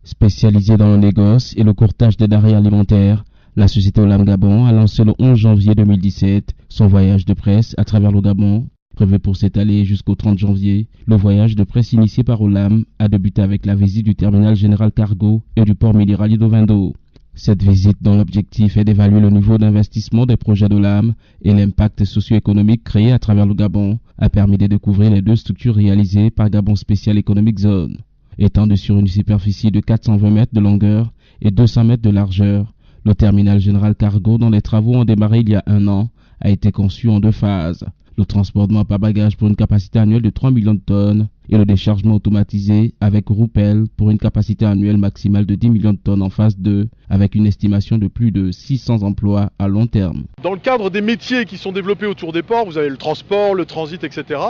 Spécialisée dans le négoce et le courtage des denrées alimentaires, la société Olam Gabon a lancé le 11 janvier 2017 son voyage de presse à travers le Gabon. Prévu pour s'étaler jusqu'au 30 janvier, le voyage de presse initié par Olam a débuté avec la visite du terminal général cargo et du port minéralier d'Ovendo. Cette visite, dont l'objectif est d'évaluer le niveau d'investissement des projets d'Olam et l'impact socio-économique créé à travers le Gabon, a permis de découvrir les deux structures réalisées par Gabon Special Economic Zone. Étendu sur une superficie de 420 mètres de longueur et 200 mètres de largeur, le terminal général cargo, dont les travaux ont démarré il y a un an, a été conçu en deux phases. Le transportement par bagage pour une capacité annuelle de 3 millions de tonnes et le déchargement automatisé avec Roupel pour une capacité annuelle maximale de 10 millions de tonnes en phase 2, avec une estimation de plus de 600 emplois à long terme. Dans le cadre des métiers qui sont développés autour des ports, vous avez le transport, le transit, etc.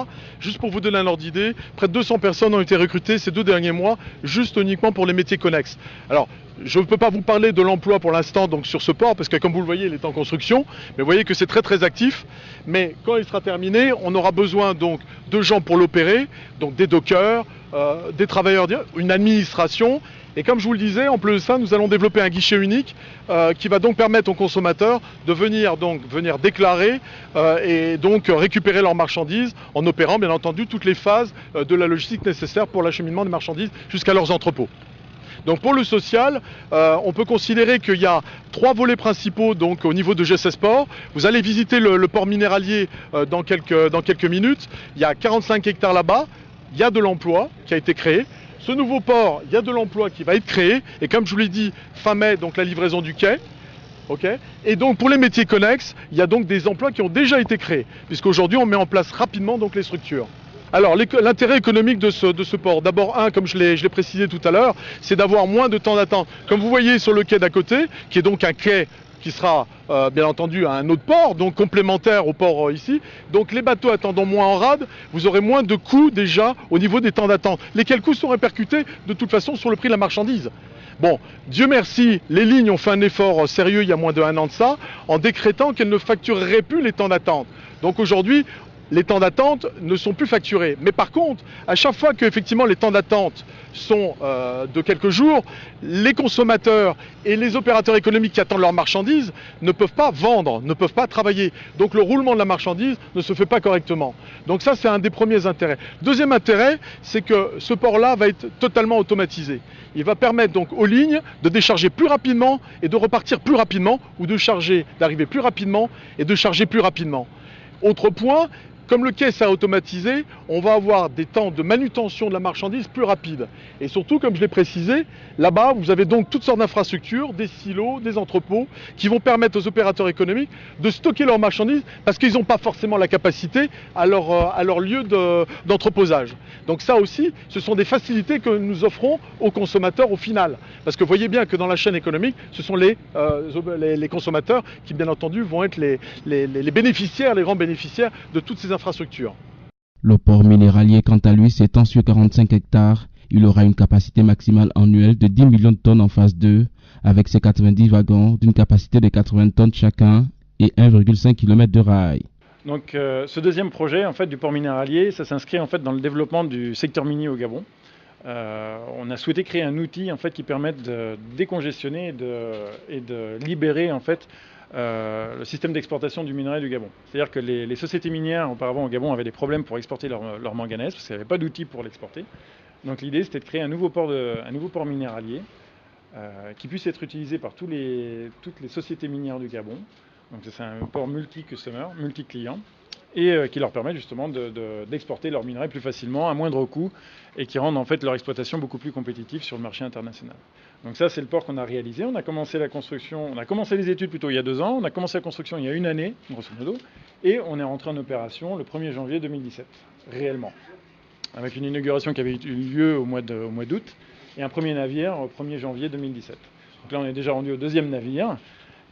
Juste pour vous donner un ordre d'idée, près de 200 personnes ont été recrutées ces 2 derniers mois, juste uniquement pour les métiers connexes. Alors, je ne peux pas vous parler de l'emploi pour l'instant donc sur ce port, parce que comme vous le voyez, il est en construction, mais vous voyez que c'est très très actif. Mais quand il sera terminé, on aura besoin donc de gens pour l'opérer, donc des dockers, des travailleurs, une administration. Et comme je vous le disais, en plus de ça, nous allons développer un guichet unique qui va donc permettre aux consommateurs de venir déclarer et donc récupérer leurs marchandises en opérant bien entendu toutes les phases de la logistique nécessaire pour l'acheminement des marchandises jusqu'à leurs entrepôts. Donc pour le social, on peut considérer qu'il y a 3 volets principaux donc, au niveau de GSS Port. Vous allez visiter le port minéralier dans quelques minutes. Il y a 45 hectares là-bas, il y a de l'emploi qui a été créé. Ce nouveau port, il y a de l'emploi qui va être créé. Et comme je vous l'ai dit, fin mai, donc la livraison du quai. Okay. Et donc pour les métiers connexes, il y a donc des emplois qui ont déjà été créés, puisqu'aujourd'hui on met en place rapidement donc les structures. Alors l'intérêt économique de ce port, d'abord comme je l'ai précisé tout à l'heure, c'est d'avoir moins de temps d'attente. Comme vous voyez sur le quai d'à côté, qui est donc un quai qui sera bien entendu à un autre port, donc complémentaire au port ici. Donc les bateaux attendant moins en rade, vous aurez moins de coûts déjà au niveau des temps d'attente. Lesquels coûts sont répercutés de toute façon sur le prix de la marchandise. Bon, Dieu merci, les lignes ont fait un effort sérieux il y a moins d'1 an de ça, en décrétant qu'elles ne factureraient plus les temps d'attente. Donc aujourd'hui, les temps d'attente ne sont plus facturés. Mais par contre, à chaque fois que effectivement les temps d'attente sont de quelques jours, les consommateurs et les opérateurs économiques qui attendent leurs marchandises ne peuvent pas vendre, ne peuvent pas travailler. Donc le roulement de la marchandise ne se fait pas correctement. Donc ça, c'est un des premiers intérêts. Deuxième intérêt, c'est que ce port-là va être totalement automatisé. Il va permettre donc aux lignes de décharger plus rapidement et de repartir plus rapidement, ou de charger, d'arriver plus rapidement et de charger plus rapidement. Autre point, comme le quai sera automatisé, on va avoir des temps de manutention de la marchandise plus rapides. Et surtout, comme je l'ai précisé, là-bas, vous avez donc toutes sortes d'infrastructures, des silos, des entrepôts, qui vont permettre aux opérateurs économiques de stocker leurs marchandises parce qu'ils n'ont pas forcément la capacité à leur lieu d'entreposage. Donc ça aussi, ce sont des facilités que nous offrons aux consommateurs au final. Parce que vous voyez bien que dans la chaîne économique, ce sont les consommateurs qui, bien entendu, vont être les bénéficiaires, les grands bénéficiaires de toutes ces infrastructures. Le port minéralier, quant à lui, s'étend sur 45 hectares. Il aura une capacité maximale annuelle de 10 millions de tonnes en phase 2, avec ses 90 wagons d'une capacité de 80 tonnes chacun et 1,5 km de rail. Donc ce deuxième projet en fait, du port minéralier, ça s'inscrit en fait, dans le développement du secteur minier au Gabon. On a souhaité créer un outil en fait, qui permette de décongestionner et de libérer en fait, le système d'exportation du minerai du Gabon. C'est-à-dire que les sociétés minières auparavant au Gabon avaient des problèmes pour exporter leur manganèse parce qu'il n'y avait pas d'outils pour l'exporter. Donc l'idée c'était de créer un nouveau port minéralier qui puisse être utilisé par toutes les sociétés minières du Gabon. Donc c'est un port multi-customer, multi-client, et qui leur permet justement d'exporter leur minerai plus facilement, à moindre coût, et qui rendent en fait leur exploitation beaucoup plus compétitive sur le marché international. Donc ça c'est le port qu'on a réalisé. On a commencé la construction, on a commencé les études plutôt il y a 2 ans, on a commencé la construction il y a 1 année, grosso modo, et on est rentré en opération le 1er janvier 2017, réellement. Avec une inauguration qui avait eu lieu au mois d'août, et un premier navire au 1er janvier 2017. Donc là on est déjà rendu au 2e navire,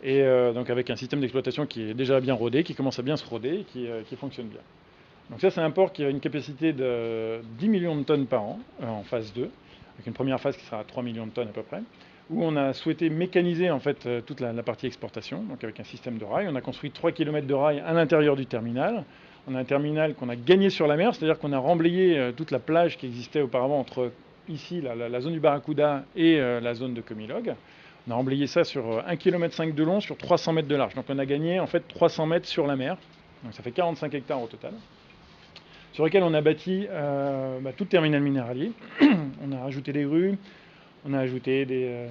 et donc avec un système d'exploitation qui est déjà bien rodé, qui commence à bien se roder, et qui fonctionne bien. Donc ça c'est un port qui a une capacité de 10 millions de tonnes par an, en phase 2, avec une première phase qui sera à 3 millions de tonnes à peu près. où on a souhaité mécaniser en fait toute la partie exportation, donc avec un système de rails. On a construit 3 km de rails à l'intérieur du terminal. On a un terminal qu'on a gagné sur la mer, c'est-à-dire qu'on a remblayé toute la plage qui existait auparavant entre ici la zone du Barracuda et la zone de Comilog. On a remblayé ça sur 1,5 km de long sur 300 mètres de large. Donc on a gagné en fait 300 mètres sur la mer. Donc ça fait 45 hectares au total. Sur lequel on a bâti tout le terminal minéralier. On a rajouté des grues, on a ajouté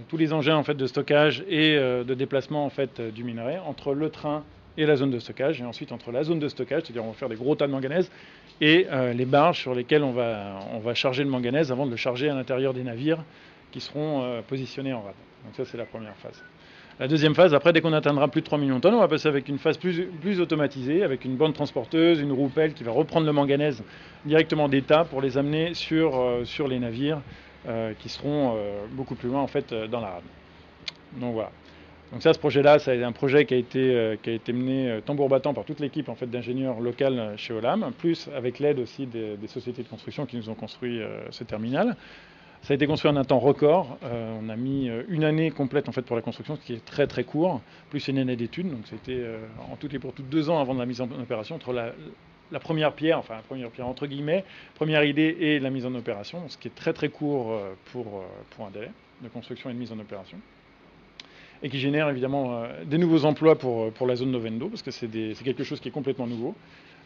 tous les engins en fait, de stockage et de déplacement en fait, du minerai entre le train et la zone de stockage. Et ensuite entre la zone de stockage, c'est-à-dire on va faire des gros tas de manganèse, et les barges sur lesquelles on va charger le manganèse avant de le charger à l'intérieur des navires qui seront positionnés en rade. Donc ça c'est la première phase. La deuxième phase, après dès qu'on atteindra plus de 3 millions de tonnes, on va passer avec une phase plus automatisée, avec une bande transporteuse, une roue pelle qui va reprendre le manganèse directement d'état pour les amener sur les navires qui seront beaucoup plus loin en fait dans la rade. Donc voilà. Donc ça, ce projet-là, c'est un projet qui a été mené tambour battant par toute l'équipe en fait, d'ingénieurs locales chez Olam, plus avec l'aide aussi des sociétés de construction qui nous ont construit ce terminal. Ça a été construit en un temps record. On a mis une année complète en fait, pour la construction, ce qui est très très court, plus une année d'études. Donc c'était en tout et pour tout 2 ans avant de la mise en opération, entre la première pierre, enfin la première pierre entre guillemets, première idée et la mise en opération, ce qui est très très court pour un délai de construction et de mise en opération. Et qui génère évidemment des nouveaux emplois pour la zone Novendo, parce que c'est quelque chose qui est complètement nouveau.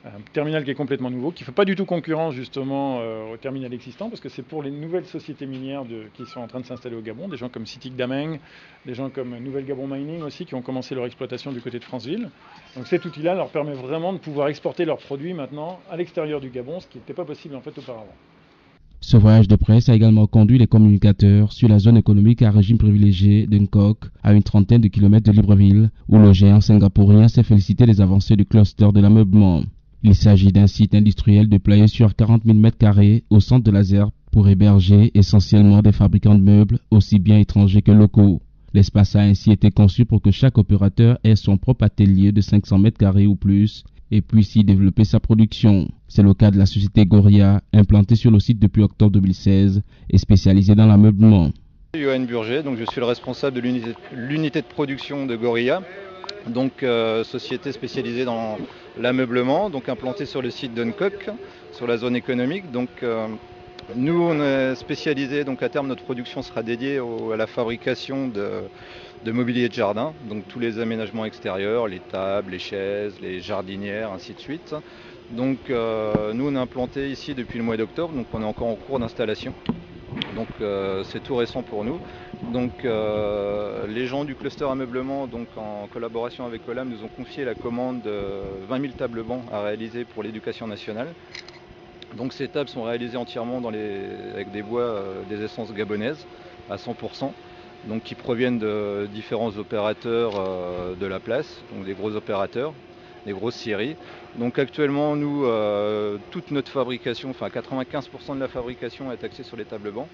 Un terminal qui est complètement nouveau, qui ne fait pas du tout concurrence justement au terminal existant, parce que c'est pour les nouvelles sociétés minières qui sont en train de s'installer au Gabon, des gens comme Citic Dameng, des gens comme Nouvelle Gabon Mining aussi, qui ont commencé leur exploitation du côté de Franceville. Donc cet outil-là leur permet vraiment de pouvoir exporter leurs produits maintenant à l'extérieur du Gabon, ce qui n'était pas possible en fait auparavant. Ce voyage de presse a également conduit les communicateurs sur la zone économique à régime privilégié d'Nkok, à une trentaine de kilomètres de Libreville, où le géant singapourien s'est félicité des avancées du cluster de l'ameublement. Il s'agit d'un site industriel déployé sur 40 000 m² au centre de la ZERP pour héberger essentiellement des fabricants de meubles, aussi bien étrangers que locaux. L'espace a ainsi été conçu pour que chaque opérateur ait son propre atelier de 500 m² ou plus et puisse y développer sa production. C'est le cas de la société Goria, implantée sur le site depuis octobre 2016 et spécialisée dans l'ameublement. Johan Burger, donc je suis le responsable de l'unité de production de Goria, donc société spécialisée dans l'ameublement, donc implantée sur le site d'Nkok, sur la zone économique. Donc nous on est spécialisé, donc à terme notre production sera dédiée à la fabrication de mobilier de jardin, donc tous les aménagements extérieurs, les tables, les chaises, les jardinières, ainsi de suite. Donc nous on est implanté ici depuis le mois d'octobre, donc on est encore en cours d'installation. Donc c'est tout récent pour nous. Donc les gens du cluster ameublement, donc en collaboration avec Olam, nous ont confié la commande de 20 000 tables bancs à réaliser pour l'éducation nationale. Donc ces tables sont réalisées entièrement avec des bois des essences gabonaises à 100%, donc qui proviennent de différents opérateurs de la place, donc des gros opérateurs, des grosses scieries. Donc actuellement nous, toute notre fabrication, enfin 95% de la fabrication est axée sur les tables bancs.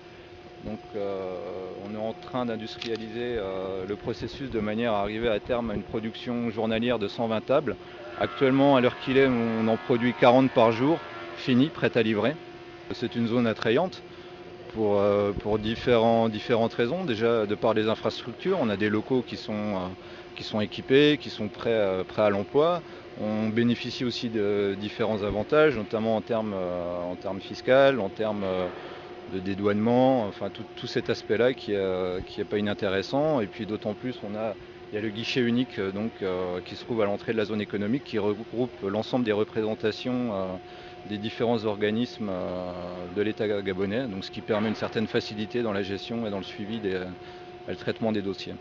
Donc on est en train d'industrialiser le processus de manière à arriver à terme à une production journalière de 120 tables. Actuellement, à l'heure qu'il est, on en produit 40 par jour, finies, prêtes à livrer. C'est une zone attrayante pour différentes raisons. Déjà, de par les infrastructures, on a des locaux qui sont équipés, qui sont prêts à l'emploi. On bénéficie aussi de différents avantages, notamment en termes fiscaux, en termes de dédouanement, enfin tout cet aspect-là qui est pas inintéressant. Et puis d'autant plus, il y a le guichet unique qui se trouve à l'entrée de la zone économique, qui regroupe l'ensemble des représentations des différents organismes de l'État gabonais, donc ce qui permet une certaine facilité dans la gestion et dans le suivi et le traitement des dossiers.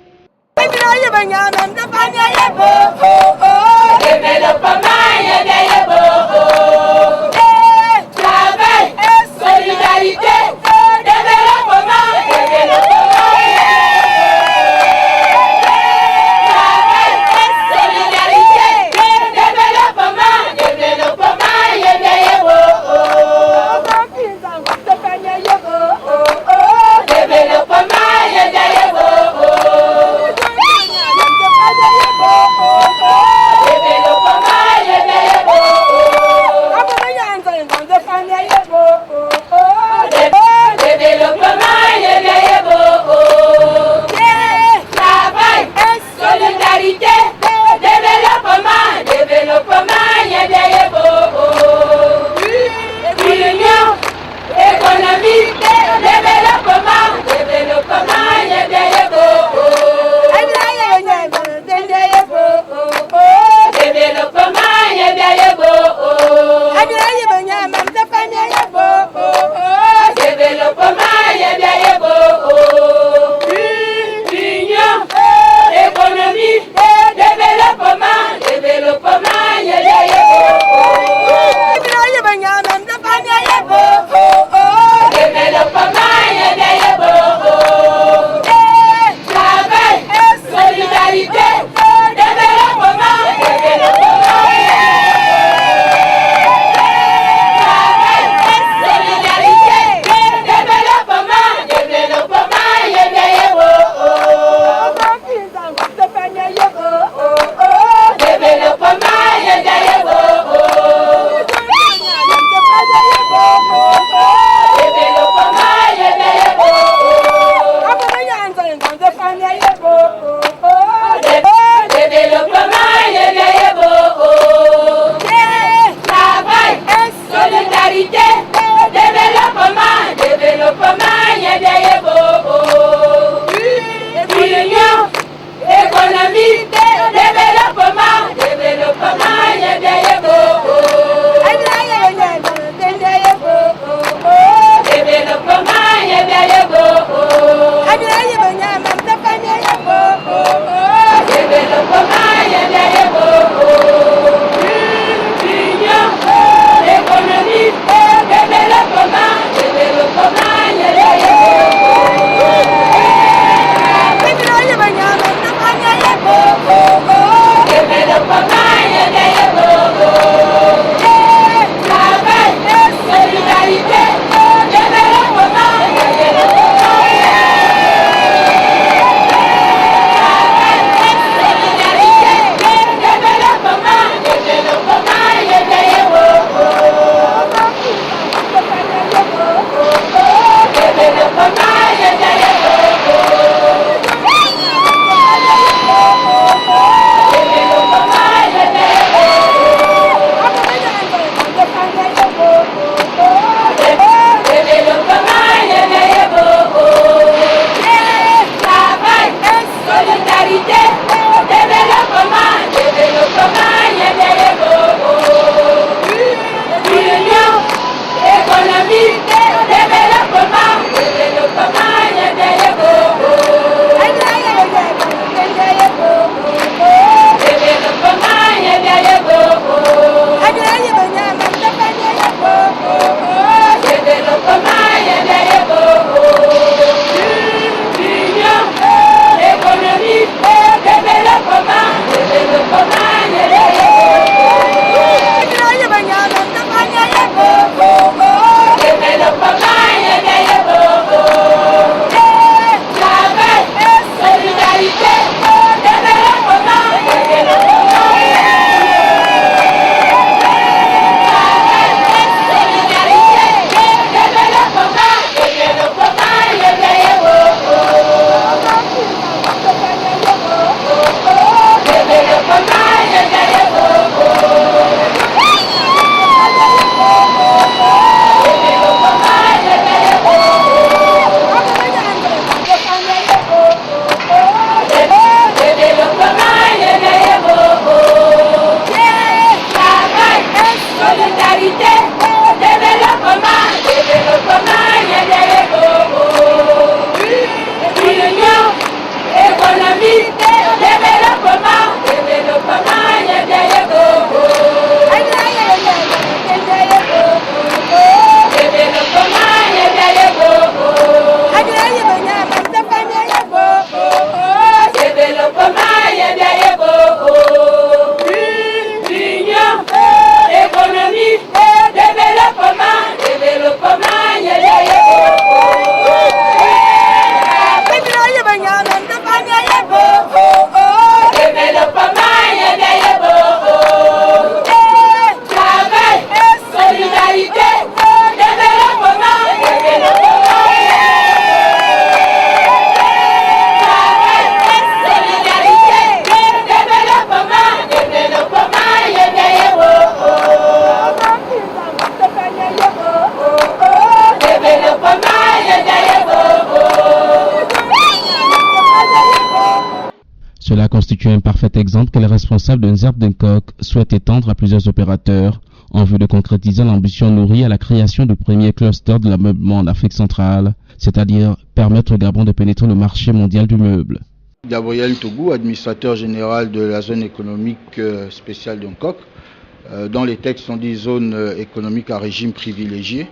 Cela constitue un parfait exemple que les responsables de Nzerbe Denkok souhaitent étendre à plusieurs opérateurs en vue de concrétiser l'ambition nourrie à la création du premier cluster de l'ameublement en Afrique centrale, c'est-à-dire permettre au Gabon de pénétrer le marché mondial du meuble. Gabriel Tougou, administrateur général de la zone économique spéciale Denkok. Dans les textes, on dit zone économique à régime privilégié.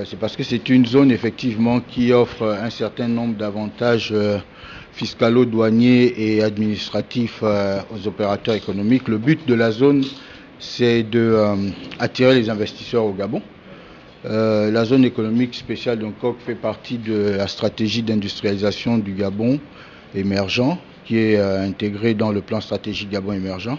C'est parce que c'est une zone effectivement qui offre un certain nombre d'avantages fiscalo-douaniers et administratifs aux opérateurs économiques. Le but de la zone, c'est d'attirer les investisseurs au Gabon. La zone économique spéciale Denkok fait partie de la stratégie d'industrialisation du Gabon émergent, qui est intégrée dans le plan stratégique Gabon émergent.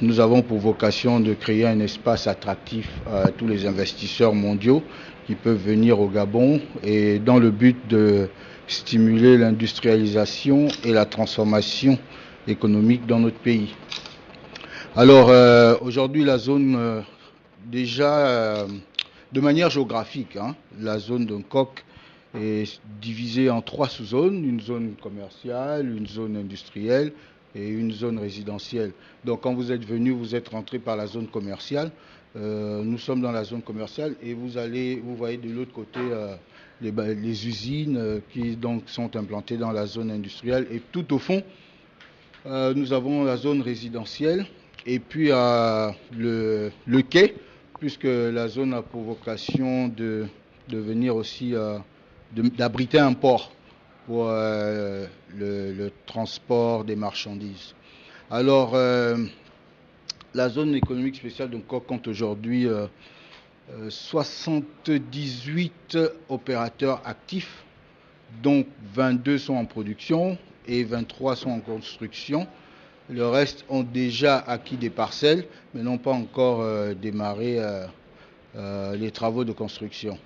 Nous avons pour vocation de créer un espace attractif à tous les investisseurs mondiaux qui peuvent venir au Gabon et dans le but de stimuler l'industrialisation et la transformation économique dans notre pays. Alors aujourd'hui la zone déjà de manière géographique, la zone Denkok est divisée en 3 sous-zones, une zone commerciale, une zone industrielle et une zone résidentielle. Donc quand vous êtes venu, vous êtes rentré par la zone commerciale. Nous sommes dans la zone commerciale et vous voyez de l'autre côté les usines qui donc sont implantées dans la zone industrielle. Et tout au fond, nous avons la zone résidentielle et puis le quai, puisque la zone a pour vocation de venir aussi d'abriter un port pour le transport des marchandises. Alors, la zone économique spéciale de Denkok compte aujourd'hui 78 opérateurs actifs, dont 22 sont en production et 23 sont en construction. Le reste ont déjà acquis des parcelles, mais n'ont pas encore démarré les travaux de construction.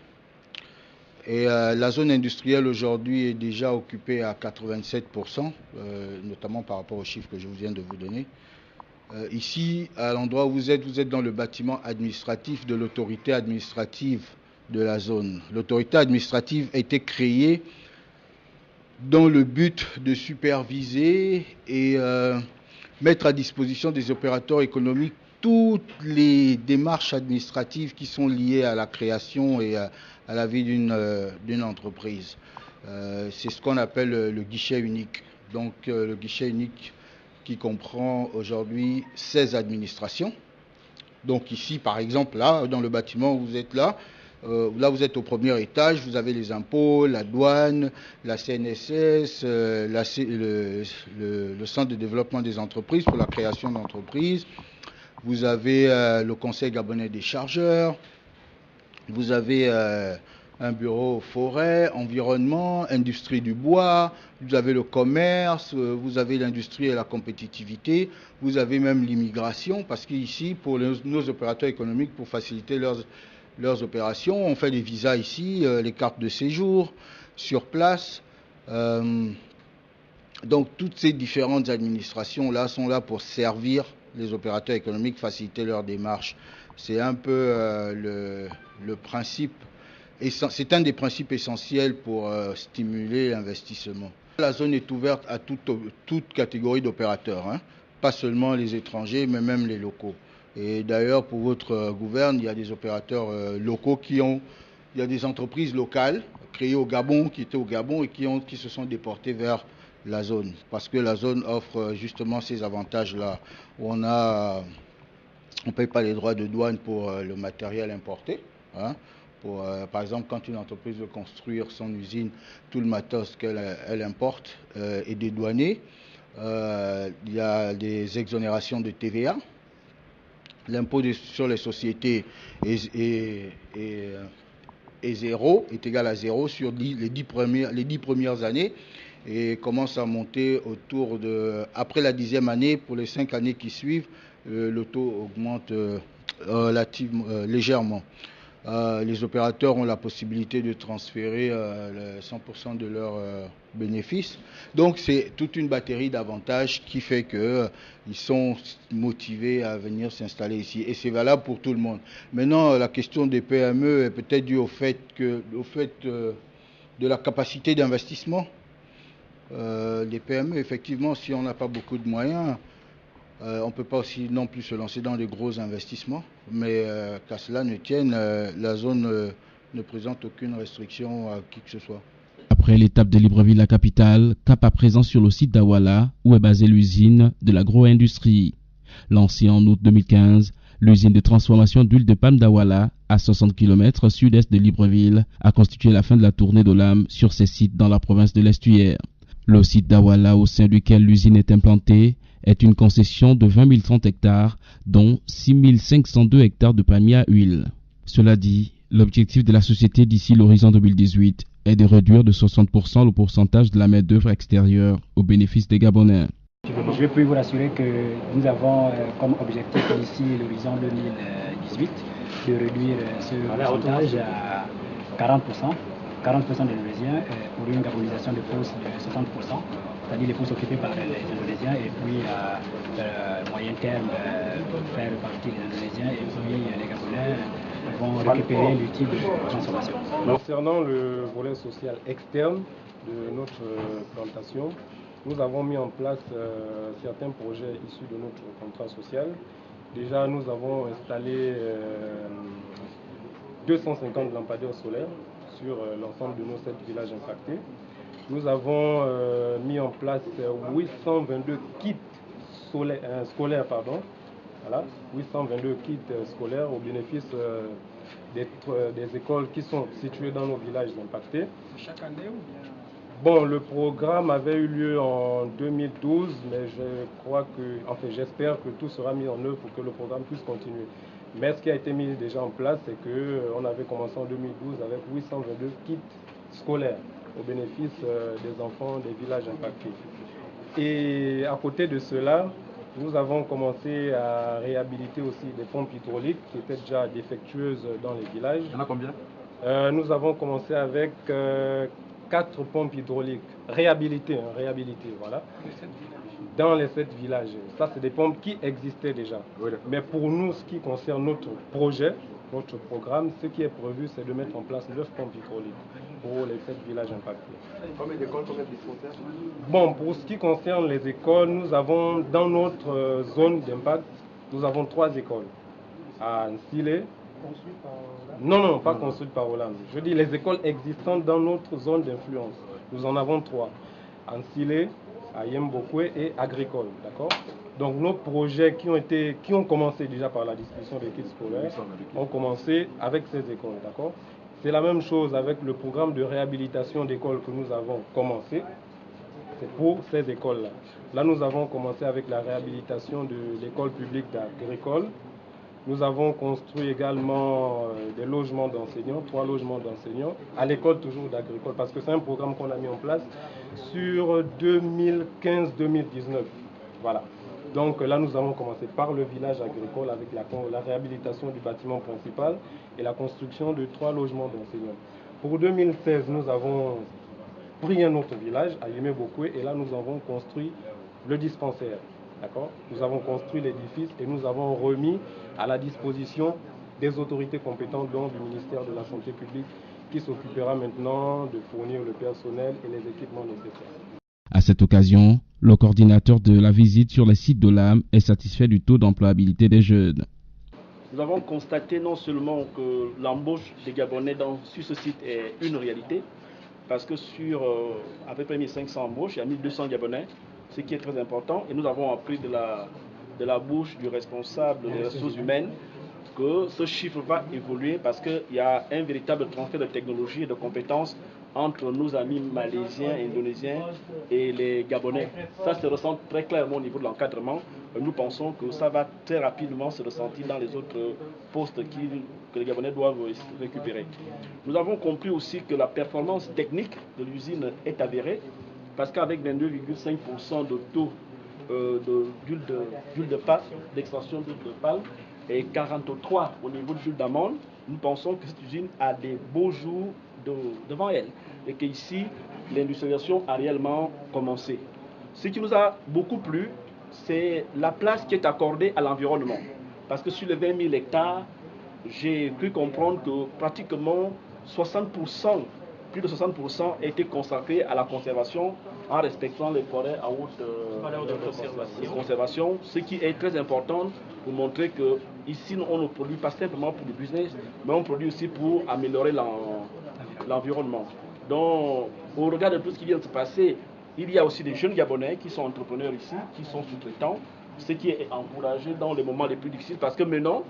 Et la zone industrielle aujourd'hui est déjà occupée à 87%, notamment par rapport aux chiffres que je viens de vous donner. Ici, à l'endroit où vous êtes dans le bâtiment administratif de l'autorité administrative de la zone. L'autorité administrative a été créée dans le but de superviser et mettre à disposition des opérateurs économiques toutes les démarches administratives qui sont liées à la création et à la vie d'une entreprise. C'est ce qu'on appelle le guichet unique. Donc le guichet unique qui comprend aujourd'hui 16 administrations. Donc ici, par exemple, là, dans le bâtiment où vous êtes là vous êtes au premier étage, vous avez les impôts, la douane, la CNSS, le Centre de développement des entreprises pour la création d'entreprises. Vous avez le Conseil gabonais des chargeurs, vous avez un bureau forêt, environnement, industrie du bois, vous avez le commerce, vous avez l'industrie et la compétitivité, vous avez même l'immigration, parce qu'ici, pour nos opérateurs économiques, pour faciliter leurs opérations, on fait des visas ici, les cartes de séjour, sur place. Donc toutes ces différentes administrations-là sont là pour servir les opérateurs économiques, faciliter leurs démarches. C'est un peu le principe, c'est un des principes essentiels pour stimuler l'investissement. La zone est ouverte à toute catégorie d'opérateurs, pas seulement les étrangers, mais même les locaux. Et d'ailleurs, pour votre gouverne, il y a des opérateurs locaux il y a des entreprises locales créées au Gabon, qui étaient au Gabon et qui se sont déportées vers la zone. Parce que la zone offre justement ces avantages-là. On ne paye pas les droits de douane pour le matériel importé. Par exemple, quand une entreprise veut construire son usine, tout le matos qu'elle importe est dédouané. Il y a des exonérations de TVA. L'impôt sur les sociétés est égal à zéro sur les 10 premières années et commence à monter après la 10e année, pour les 5 années qui suivent, le taux augmente légèrement. Les opérateurs ont la possibilité de transférer 100% de leurs bénéfices. Donc c'est toute une batterie d'avantages qui fait qu'ils sont motivés à venir s'installer ici. Et c'est valable pour tout le monde. Maintenant, la question des PME est peut-être due au fait de la capacité d'investissement. Les PME, effectivement, si on n'a pas beaucoup de moyens, on ne peut pas aussi non plus se lancer dans de gros investissements. Mais qu'à cela ne tienne, la zone ne présente aucune restriction à qui que ce soit. Après l'étape de Libreville, la capitale, cap à présent sur le site d'Awala, où est basée l'usine de l'agro-industrie. Lancée en août 2015, l'usine de transformation d'huile de palme d'Awala, à 60 km sud-est de Libreville, a constitué la fin de la tournée d'Olam sur ses sites dans la province de l'Estuaire. Le site d'Awala, au sein duquel l'usine est implantée, est une concession de 20 030 hectares, dont 6 502 hectares de palmiers à huile. Cela dit, l'objectif de la société d'ici l'horizon 2018 est de réduire de 60% le pourcentage de la main-d'œuvre extérieure au bénéfice des Gabonais. Je peux vous rassurer que nous avons comme objectif d'ici l'horizon 2018 de réduire ce pourcentage à 40%, 40% des Indonésiens pour une gabonisation de force de 60%, c'est-à-dire les forces occupées par les Indonésiens, et puis à moyen terme faire partie des Indonésiens, et puis les Gabonais vont récupérer l'outil de transformation. Concernant le volet social externe de notre plantation, nous avons mis en place certains projets issus de notre contrat social. Déjà, nous avons installé 250 lampadaires solaires sur l'ensemble de nos 7 villages impactés. Nous avons mis en place 822 kits scolaires, voilà, 822 kits scolaires au bénéfice des écoles qui sont situées dans nos villages impactés. Chaque année ou bien? Bon, le programme avait eu lieu en 2012, mais j'espère que tout sera mis en œuvre pour que le programme puisse continuer. Mais ce qui a été mis déjà en place, c'est qu'on avait commencé en 2012 avec 822 kits scolaires au bénéfice des enfants des villages impactés. Et à côté de cela, nous avons commencé à réhabiliter aussi des pompes hydrauliques qui étaient déjà défectueuses dans les villages. Il y en a combien? Nous avons commencé avec 4 pompes hydrauliques réhabilitées, voilà, dans les 7 villages. Ça, c'est des pompes qui existaient déjà. Oui, mais pour nous, ce qui concerne notre projet, notre programme, ce qui est prévu, c'est de mettre en place 9 pompes hydrauliques pour les 7 villages impactés. Combien d'écoles, combien de dispensaires? Bon, pour ce qui concerne les écoles, nous avons dans notre zone d'impact, nous avons 3 écoles. À Nsile. Non, pas construites par Olam. Je dis les écoles existantes dans notre zone d'influence. Nous en avons 3. À Nsile, à Yembokwe et Agricole. D'accord? Donc nos projets qui ont commencé déjà par la distribution des kits scolaires ont commencé avec ces écoles. D'accord? C'est la même chose avec le programme de réhabilitation d'écoles que nous avons commencé. C'est pour ces écoles-là. Là, nous avons commencé avec la réhabilitation de l'école publique d'Agricole. Nous avons construit également des logements d'enseignants, 3 logements d'enseignants, à l'école toujours d'Agricole, parce que c'est un programme qu'on a mis en place sur 2015-2019. Voilà. Donc là, nous avons commencé par le village agricole avec la réhabilitation du bâtiment principal et la construction de 3 logements d'enseignants. Pour 2016, nous avons pris un autre village, à Yemebokwe, et là, nous avons construit le dispensaire. D'accord? Nous avons construit l'édifice et nous avons remis à la disposition des autorités compétentes, dont du ministère de la Santé publique, qui s'occupera maintenant de fournir le personnel et les équipements nécessaires. À cette occasion, le coordinateur de la visite sur les sites d'Olam est satisfait du taux d'employabilité des jeunes. Nous avons constaté non seulement que l'embauche des Gabonais sur ce site est une réalité, parce que sur à peu près 1500 embauches, il y a 1200 Gabonais, ce qui est très important. Et nous avons appris de la bouche du responsable des ressources humaines que ce chiffre va évoluer parce qu'il y a un véritable transfert de technologie et de compétences entre nos amis malaisiens, indonésiens et les Gabonais. Ça se ressent très clairement au niveau de l'encadrement. Nous pensons que ça va très rapidement se ressentir dans les autres postes que les Gabonais doivent récupérer. Nous avons compris aussi que la performance technique de l'usine est avérée parce qu'avec 22,5% de taux d'huile de palme, d'extraction d'huile de palme, et 43 au niveau de l'huile d'amande, nous pensons que cette usine a des beaux jours devant elle et qu'ici, l'industrialisation a réellement commencé. Ce qui nous a beaucoup plu, c'est la place qui est accordée à l'environnement. Parce que sur les 20 000 hectares, j'ai pu comprendre que pratiquement 60%, plus de 60% a été consacré à la conservation en respectant les forêts à haute valeur de conservation, ce qui est très important pour montrer que ici on ne produit pas simplement pour le business, mais on produit aussi pour améliorer l'environnement. Donc, au regard de tout ce qui vient de se passer, il y a aussi des jeunes Gabonais qui sont entrepreneurs ici, qui sont sous-traitants, ce qui est encouragé dans les moments les plus difficiles, parce que maintenant,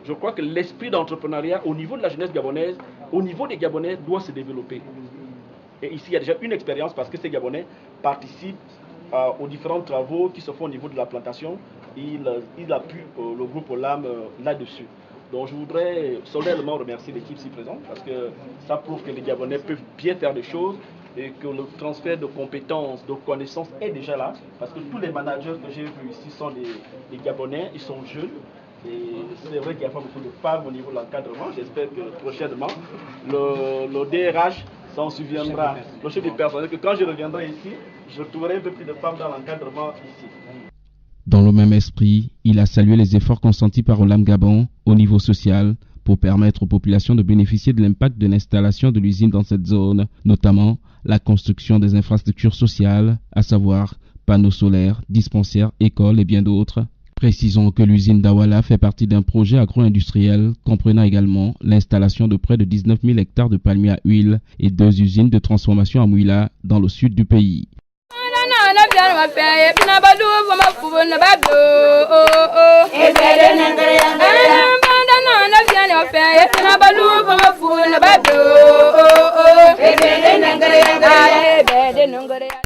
je crois que l'esprit d'entrepreneuriat au niveau de la jeunesse gabonaise, au niveau des Gabonais, doit se développer. Et ici, il y a déjà une expérience parce que ces Gabonais participent aux différents travaux qui se font au niveau de la plantation. Ils appuient le groupe OLAM là-dessus. Donc je voudrais solennellement remercier l'équipe ici présente parce que ça prouve que les Gabonais peuvent bien faire des choses et que le transfert de compétences, de connaissances est déjà là. Parce que tous les managers que j'ai vus ici sont des Gabonais, ils sont jeunes. Et c'est vrai qu'il n'y a pas beaucoup de femmes au niveau de l'encadrement. J'espère que prochainement, le DRH s'en souviendra, le chef du personnel, que quand je reviendrai ici, je trouverai un peu plus de femmes dans l'encadrement ici. Dans le même esprit, il a salué les efforts consentis par Olam Gabon au niveau social pour permettre aux populations de bénéficier de l'impact de l'installation de l'usine dans cette zone, notamment la construction des infrastructures sociales, à savoir panneaux solaires, dispensaires, écoles et bien d'autres. Précisons que l'usine d'Awala fait partie d'un projet agro-industriel comprenant également l'installation de près de 19 000 hectares de palmiers à huile et 2 usines de transformation à Mouila dans le sud du pays.